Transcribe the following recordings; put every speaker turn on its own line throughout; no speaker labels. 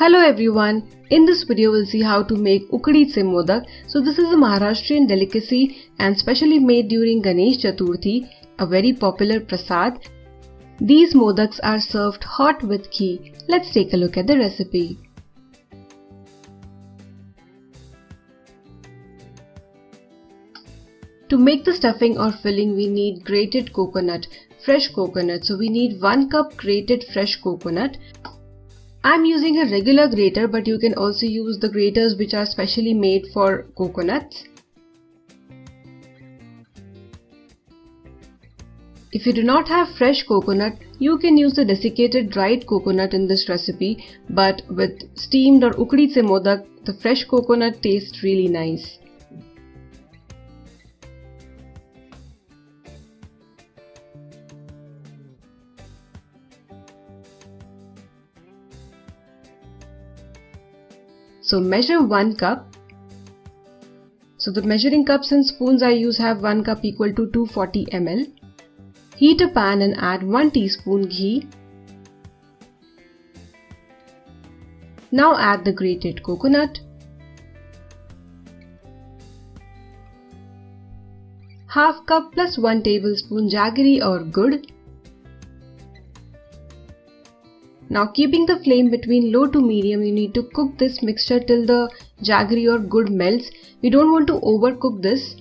Hello everyone, in this video we'll see how to make ukditse modak. So this is a Maharashtrian delicacy and specially made during Ganesh Chaturthi, a very popular prasad. These modaks are served hot with ghee. Let's take a look at the recipe. To make the stuffing or filling we need grated coconut, fresh coconut. So we need 1 cup grated fresh coconut. I'm using a regular grater, but you can also use the graters which are specially made for coconuts. If you do not have fresh coconut, you can use the desiccated dried coconut in this recipe, but with steamed or ukditse modak, the fresh coconut tastes really nice. So measure 1 cup. So the measuring cups and spoons I use have 1 cup equal to 240 ml. Heat a pan and add 1 teaspoon ghee. Now add the grated coconut, half cup plus 1 tablespoon jaggery or gur. Now keeping the flame between low to medium, you need to cook this mixture till the jaggery or gur melts. We don't want to overcook this.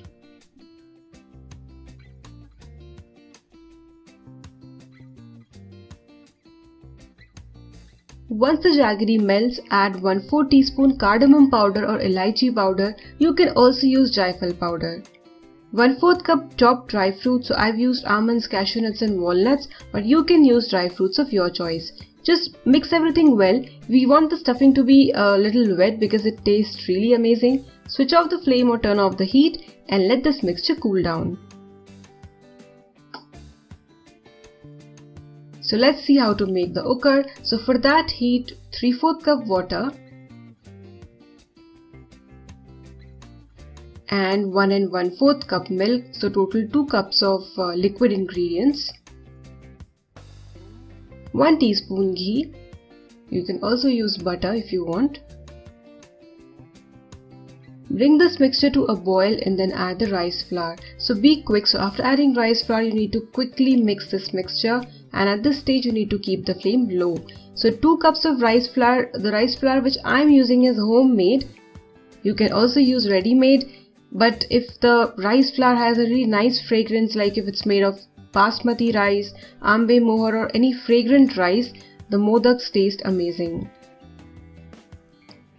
Once the jaggery melts, add 1/4 teaspoon cardamom powder or elaichi powder. You can also use jaifal powder. 1/4 cup chopped dry fruits. So I've used almonds, cashew nuts and walnuts, but you can use dry fruits of your choice. Just mix everything well. We want the stuffing to be a little wet because it tastes really amazing. Switch off the flame or turn off the heat and let this mixture cool down. So let's see how to make the ukd. So for that, heat 3/4 cup water and 1 1/4 cup milk. So total 2 cups of liquid ingredients. 1 teaspoon ghee. You can also use butter if you want. Bring this mixture to a boil and then add the rice flour. So be quick. So after adding rice flour, you need to quickly mix this mixture, and at this stage you need to keep the flame low. So 2 cups of rice flour. The rice flour which I am using is homemade. You can also use ready-made, but if the rice flour has a really nice fragrance, like if it's made of basmati rice, ambe mohar or any fragrant rice, the modaks taste amazing.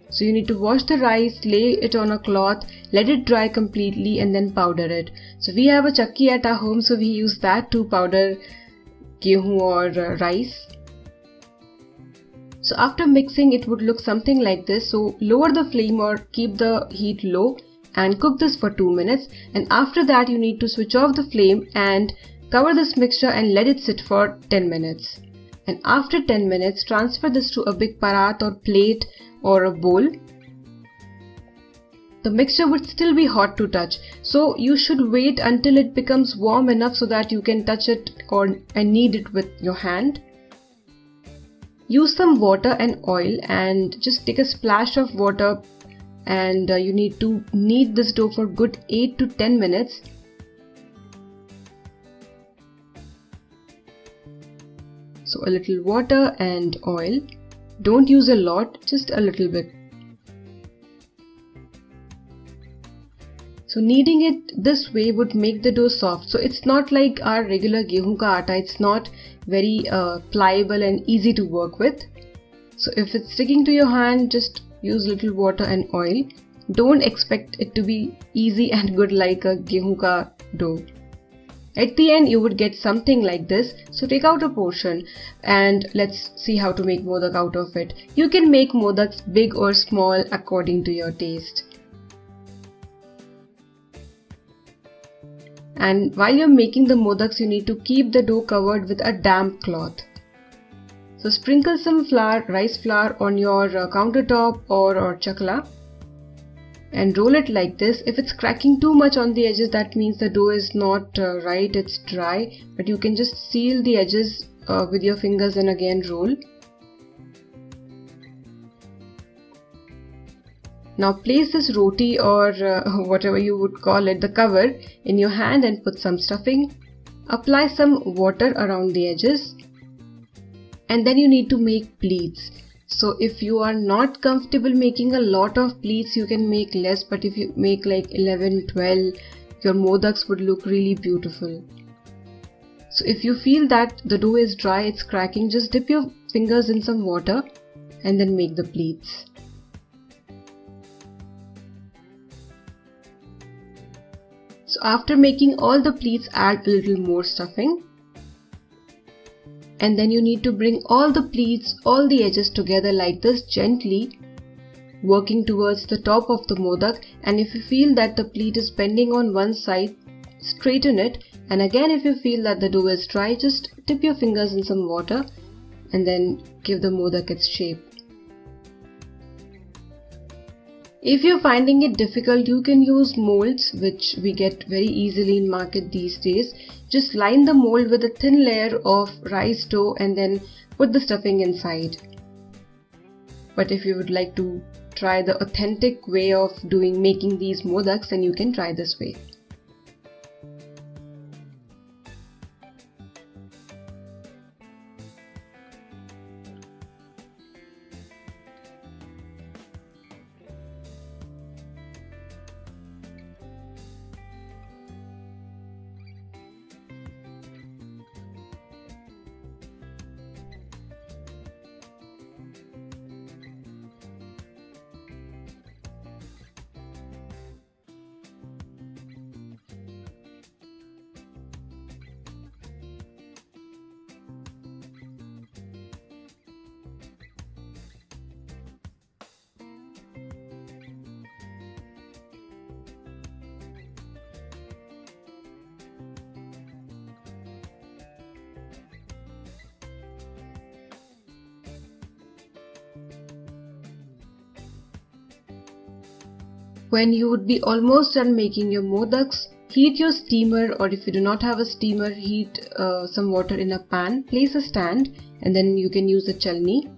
So you need to wash the rice, lay it on a cloth, let it dry completely and then powder it. So we have a chakki at our home, so we use that to powder gehu or rice. So after mixing, it would look something like this. So lower the flame or keep the heat low and cook this for 2 minutes, and after that you need to switch off the flame and cover this mixture and let it sit for 10 minutes. And after 10 minutes, transfer this to a big parat or plate or a bowl. The mixture would still be hot to touch, so you should wait until it becomes warm enough so that you can touch it and knead it with your hand. Use some water and oil and just take a splash of water, and you need to knead this dough for good 8 to 10 minutes. So a little water and oil. Don't use a lot, just a little bit. So kneading it this way would make the dough soft. So it's not like our regular gehu ka atta. It's not very pliable and easy to work with. So if it's sticking to your hand, just use little water and oil. Don't expect it to be easy and good like a gehu ka dough. At the end you would get something like this. So take out a portion and let's see how to make modak out of it. You can make modaks big or small according to your taste. And while you're making the modaks, you need to keep the dough covered with a damp cloth. So sprinkle some rice flour on your countertop or chakla and roll it like this. If it's cracking too much on the edges, that means the dough is not right, it's dry, but you can just seal the edges with your fingers and again roll. Now place this roti or whatever you would call it, the cover, in your hand and put some stuffing. Apply some water around the edges. And then you need to make pleats. So if you are not comfortable making a lot of pleats, you can make less, but if you make like 11, 12, your modaks would look really beautiful. So if you feel that the dough is dry, it's cracking, just dip your fingers in some water and then make the pleats. So after making all the pleats, add a little more stuffing. And then you need to bring all the pleats, all the edges together like this, gently working towards the top of the modak. And if you feel that the pleat is bending on one side, straighten it. And again, if you feel that the dough is dry, just dip your fingers in some water and then give the modak its shape. If you're finding it difficult, you can use molds, which we get very easily in market these days. Just line the mold with a thin layer of rice dough and then put the stuffing inside. But if you would like to try the authentic way of making these modaks, then you can try this way. When you would be almost done making your modaks, heat your steamer, or if you do not have a steamer, heat some water in a pan, place a stand, and then you can use a chalni,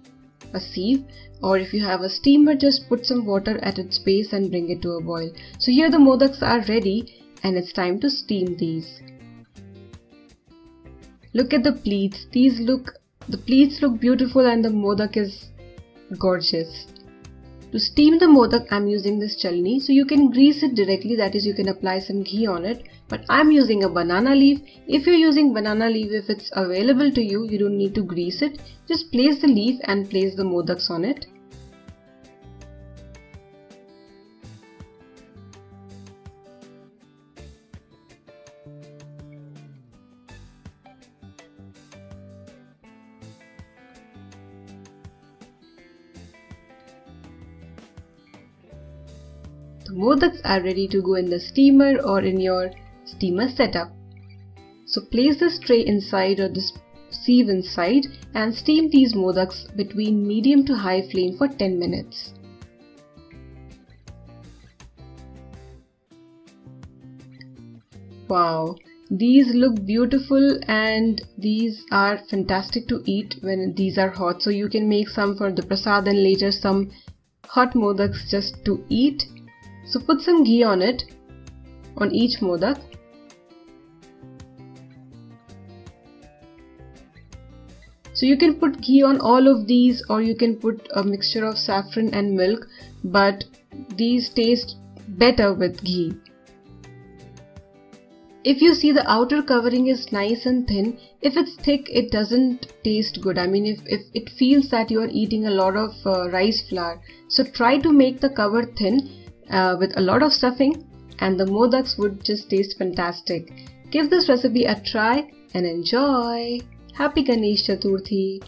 a sieve, or if you have a steamer, just put some water at its base and bring it to a boil. So here the modaks are ready and it's time to steam these. Look at the pleats. The pleats look beautiful and the modak is gorgeous. To steam the modak, I'm using this chalni, so you can grease it directly, that is, you can apply some ghee on it, but I'm using a banana leaf. If you're using banana leaf, if it's available to you, you don't need to grease it. Just place the leaf and place the modaks on it. The modaks are ready to go in the steamer or in your steamer setup. So place this tray inside or this sieve inside and steam these modaks between medium to high flame for 10 minutes. Wow, these look beautiful and these are fantastic to eat when these are hot. So you can make some for the prasad and later some hot modaks just to eat. So put some ghee on it, on each modak. So you can put ghee on all of these, or you can put a mixture of saffron and milk, but these taste better with ghee. If you see the outer covering is nice and thin, if it's thick it doesn't taste good. I mean, if it feels that you are eating a lot of rice flour. So try to make the cover thin with a lot of stuffing and the modaks would just taste fantastic. Give this recipe a try and enjoy. Happy Ganesh Chaturthi!